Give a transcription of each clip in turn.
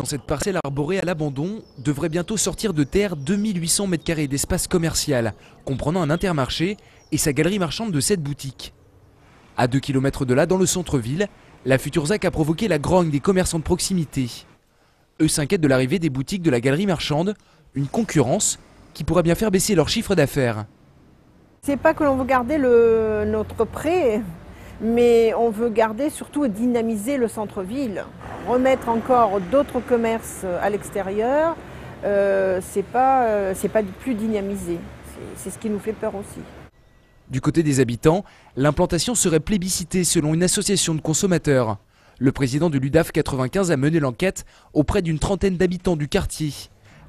Dans cette parcelle arborée à l'abandon, devrait bientôt sortir de terre 2800 m² d'espace commercial, comprenant un intermarché et sa galerie marchande de 7 boutiques. À 2 km de là, dans le centre-ville, la future ZAC a provoqué la grogne des commerçants de proximité. Eux s'inquiètent de l'arrivée des boutiques de la galerie marchande, une concurrence qui pourrait bien faire baisser leur chiffre d'affaires. C'est pas que l'on veut garder notre pré, mais on veut garder surtout et dynamiser le centre-ville. Remettre encore d'autres commerces à l'extérieur, c'est pas plus dynamisé. C'est ce qui nous fait peur aussi. Du côté des habitants, l'implantation serait plébiscitée selon une association de consommateurs. Le président de l'UDAF 95 a mené l'enquête auprès d'une trentaine d'habitants du quartier.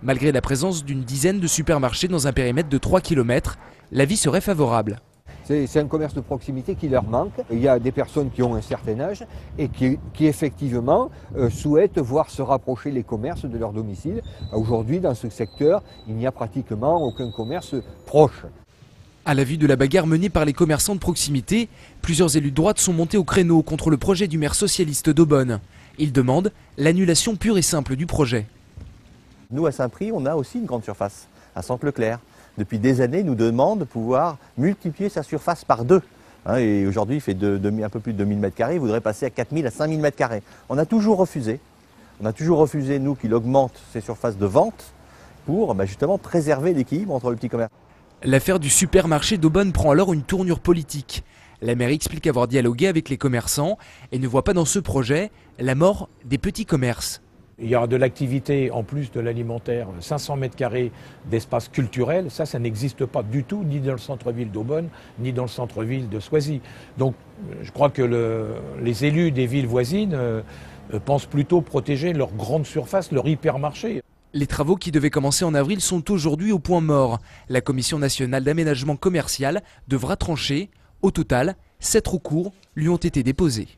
Malgré la présence d'une dizaine de supermarchés dans un périmètre de 3 km, l'avis serait favorable. C'est un commerce de proximité qui leur manque. Il y a des personnes qui ont un certain âge et qui effectivement souhaitent voir se rapprocher les commerces de leur domicile. Aujourd'hui, dans ce secteur, il n'y a pratiquement aucun commerce proche. À la vue de la bagarre menée par les commerçants de proximité, plusieurs élus de droite sont montés au créneau contre le projet du maire socialiste d'Aubonne. Ils demandent l'annulation pure et simple du projet. Nous, à Saint-Prix, on a aussi une grande surface, à Centre-Leclerc. Depuis des années, il nous demande de pouvoir multiplier sa surface par 2. Et aujourd'hui, il fait un peu plus de 2000 m², il voudrait passer à 4000 à 5000 m². On a toujours refusé. On a toujours refusé, nous, qu'il augmente ses surfaces de vente pour justement préserver l'équilibre entre le petit commerce. L'affaire du supermarché d'Aubonne prend alors une tournure politique. La mairie explique avoir dialogué avec les commerçants et ne voit pas dans ce projet la mort des petits commerces. Il y aura de l'activité en plus de l'alimentaire, 500 m² d'espace culturel. Ça n'existe pas du tout, ni dans le centre-ville d'Aubonne, ni dans le centre-ville de Soisy. Donc je crois que les élus des villes voisines pensent plutôt protéger leur grande surface, leur hypermarché. Les travaux qui devaient commencer en avril sont aujourd'hui au point mort. La Commission nationale d'aménagement commercial devra trancher. Au total, 7 recours lui ont été déposés.